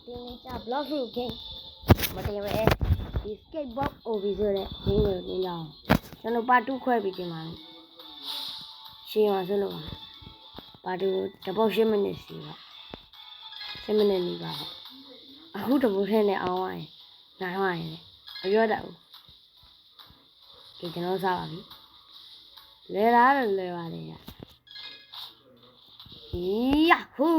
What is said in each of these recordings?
တင်းကြ block fruit game မတင်ပဲဒီ skateboard OB ဆိုတဲ့ game ကိုတင်ကြအောင်ကျွန်တော်ပါ2ခွဲပြီးတင်ပါမယ်ရှင်းအောင်ဆိုလို့ပါ2တပုတ်10မိနစ်စီပါ10မိနစ်နေပါအခုတပုတ်ထဲနဲ့အောင်ရရင်နိုင်ရရင်မပြောတတ်ဘူးဒီကျွန်တော်စားပါပြီလဲလာတော့လဲပါလေယာဟူ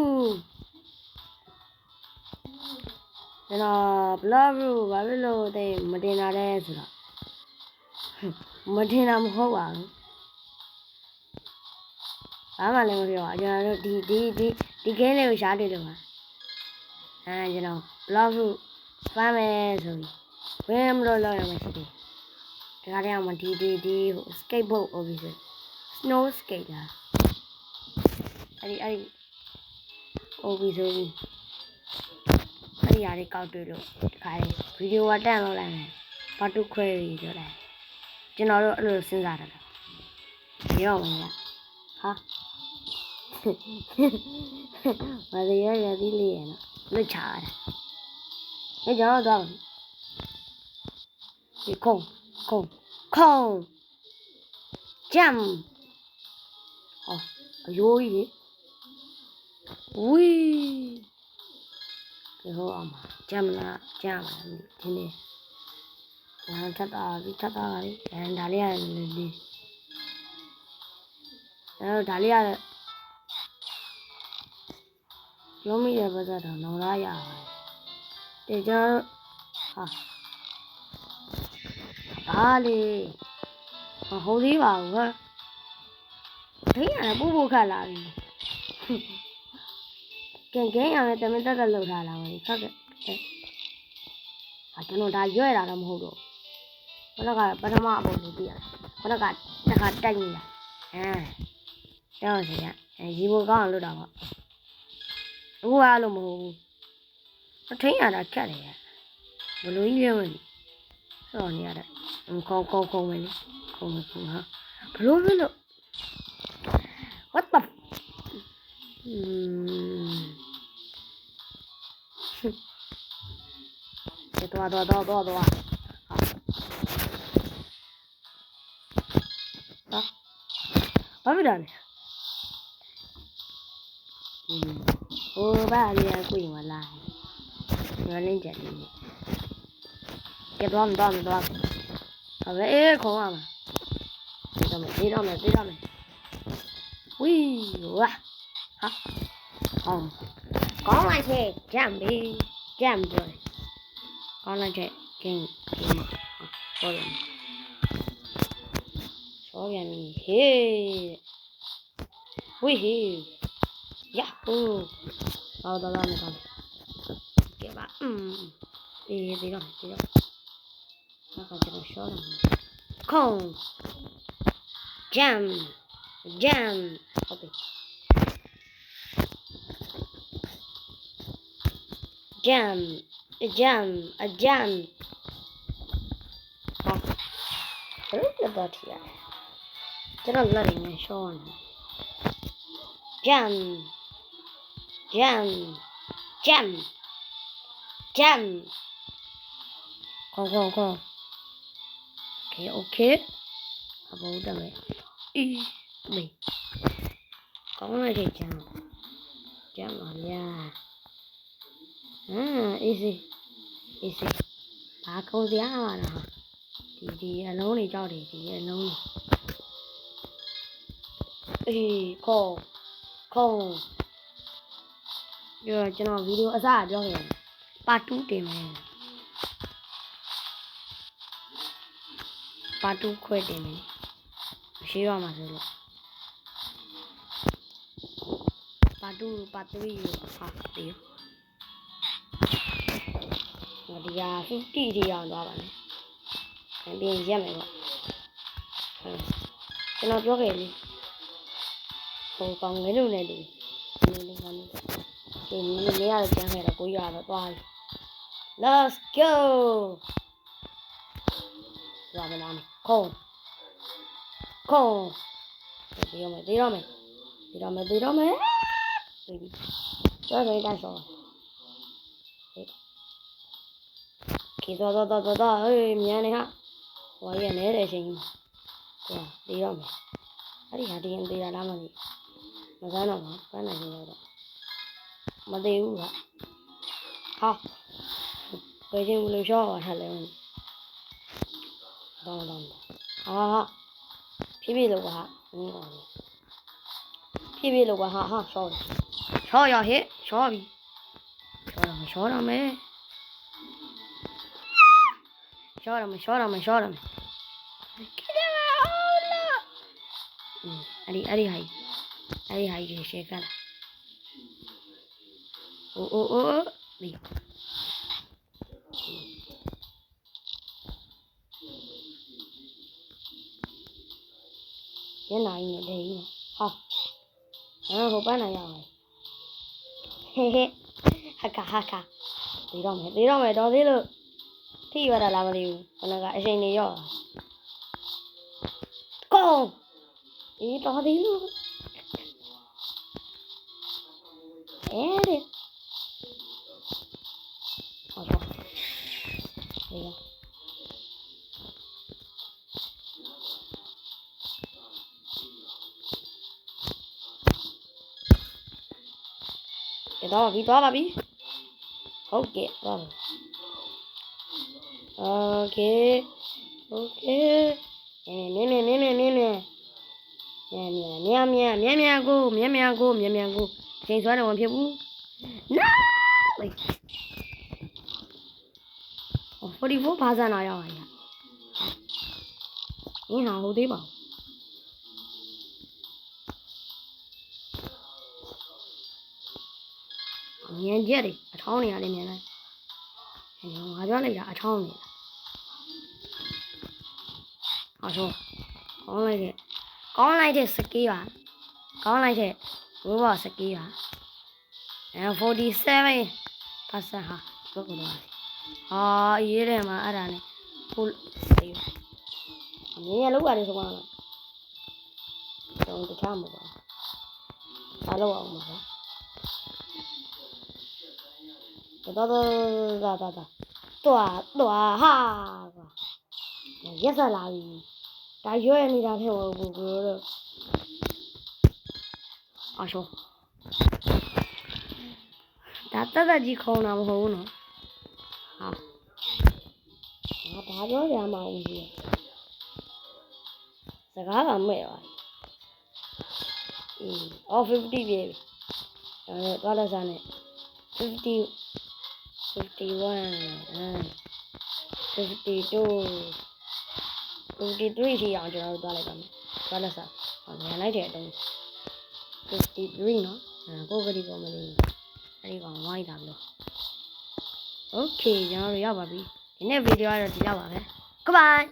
ကျွန်တော် blog ဘာဖြစ်လို့မတင်တာလဲဆိုတော့မတင်တာမဟုတ်ပါဘူးဘာမှလည်းမပြောပါကျွန်တော်တို့ဒီ game လေးကိုရှားတွေ့လို့ပါကျွန်တော် blog ဖမ်းမယ်ဆိုပြီးဘယ်မလို့လောက်ရမှာရှိတယ်ဒါကြတဲ့မှာဒီ skateboard officer snow skate လားအဲ့ဒီ officer အဲ့ဒီຢာလေးကောက်တွေ့လို့ဒီခါလေးဗီဒီယိုကတန့်လောက်လိုက်မယ်ဘာတူခွဲပြီးပြောတယ်ကျွန်တော်တို့အဲ့လိုစဉ်းစားတာရောမလားဟာဘာလဲရသည်လေးရနော်လွတ်ချတယ်ကျွန်တော်တော့ဒီခုံဂျမ်အယိုးကြီးဝီးဒီဟိုအောင်ဂျမ်ဒီနေ့ထပ်တာပြီဒါလေးရတယ်ဒါလေးရတယ်ရုံးမိတဲ့ပတ်သက်တော့နောင်လာရပါတယ်ကျွန်တော်ဟာလေမဟုတ်သေးပါဘူးဟာဒိန်းရတယ်ပို့ခတ်လာပြီကဲရမယ်တမင်တက်လောက်ထားလာပါလေခက်ကျွန်တော်ဒါရွဲ့တာတော့မဟုတ်တော့ဘလကပထမအပုံကိုပြရတယ်ဘလကတစ်ခါတက်နေတာတော့စီရီဘိုကောင်းအောင်လုပ်တာပေါ့အခုအားလို့မဟုတ်ဘူးအထိန်ရတာခက်တယ်ဘလို့ကြီးလဲဝင်စောနေရတဲ့ခုံမယ်လေခုံဟာဘလို့လို့ what the တော်ဘာဖြစ်တာလဲဟိုဘာလေးကကိုယ်မလားငါလင်းကြတယ်ကဲတော့အေးခေါင်းပါဒီတော့မယ်ဝီးဝါဟာကောင်းလိုက်ချေဂျမ်ပြောကောင်းလိုက်ချေကင်းဆောပြန်ပြီဟေးဝီးဟေးယာဟူတော့နေပါကဲပါအေးဒီတော့နောက်ကျွန်တော်ရှော့လာခုံဂျမ်ဟုတ်ပြီဂျမ်ဟောဘယ်လိုတော့ထီရကျွန်တော်လာနေရှော့နေဂျမ်ခေါ်โอเคအဘောတမယ်မေကောင်းလိုက်တဲ့ဂျမ်ပါဗျာeasy ဘာကုန်စရာပါလားဒီအလုံးတွေကြောက်တယ်ဒီအလုံးခေါ်ကျွန်တော်ဗီဒီယိုအစပြောခဲ့တယ်ပါ2တင်မယ်ပါ2ခွဲတင်မယ်မရှိရမှာဆိုလို့ပါ2ပါ3ဟာဒီက50တီအောင်သွားပါမယ်ပြင်ရက်မယ်ပေါ့ကျွန်တော်ပြောခဲ့လေဟိုကောင်ငယ်လို့လည်းဒီနေ့ကနေနေရတော့ကျန်ခဲ့တော့ကိုရတော့သွားပြီ let's go လာမလားခုံသေးတော့မယ်ပြီကျော်ဆိုရင်တန်းဆော ခေသွားဟေးမြန်နေဟာဟိုရနေတဲ့အချိန်ကြီးဟိုတေးတော့မယ်အဲ့ဒီဟာဒီရင်သေးတာလားမသိမစမ်းတော့ပါပန်းနိုင်နေတော့မသေးဘူးဟာဘယ်ချင်းဘလို့ရှော့ပါထားလဲတော့ဖြည်းဖြည်းလောက်ပါဟာဖြည်းဖြည်းလောက်ပါဟာရှော့ရဟဲ့ရှော့ပြီရှော့ရမယ်ရှော့ရမယ်ခဲ့တယ်အော်လာအဲ့ဒီဟာကြီးရှေ့ကလာအိုးဒီညနေနေတယ်ဟာဟိုပန်းနိုင်ရအောင်ဟဲဟာဒီတော့မယ်တော်သေးလို့ထိရတာလားမသိဘူးခဏကအချိန်နေရော့ကောအေးတော်သေးလို့အဲ့ဒီဟောတော့ဒီသွားပါပြီဟုတ်ကဲ့သွားပါโอเคမြန်ကိုချိန်ဆွဲတော့မဖြစ်ဘူးနားလိုက်44ဘာသာနာရောက်ရအင်းဟာဟုတ်သေးပါမြင်ကြတယ်အထောင်းနေရတယ်မြင်လိုက်ငါပြောလိုက်တာအထောင်းနေ好说，ကောင်းလိုက်တဲ့စကေးပါကောင်းလိုက်တဲ့ဘိုးဘစကေးပါ47% ဟာဘယ်ကတော့ဟာရေးတယ်မှာအဲ့ဒါနဲ့ဟိုသေးအမြင်ရလောက်ပါတယ်ဆိုမှတော့တခြားမဟုတ်ပါဘူးလောက်အောင်ပါတော့ဟာရက်ဆက်လာပြီဒါရွဲ့နေတာထဲကိုတော့အရှောဒါတက်ကြီးခေါင်းတာမဟုတ်ဘူးနော်ဟာဒါပြောရမှာဦးကြီးစကားကမဲ့ပါ50ပြေပြီဒါလည်းသွားလက်စားနဲ့51 53ရှိအောင်ကျွန်တော်တို့သွားလိုက်ပါမယ်သွားလက်စားမြန်လိုက်တဲ့အတိုင်း53နော်ကိုကလေးပေါ်မလေးအဲ့ဒီကောင်ဝိုင်းတာလို့โอเคကျွန်တော်တို့ရောက်ပါပြီဒီနေ့ဗီဒီယိုကတော့ဒီလောက်ပါပဲ Goodbye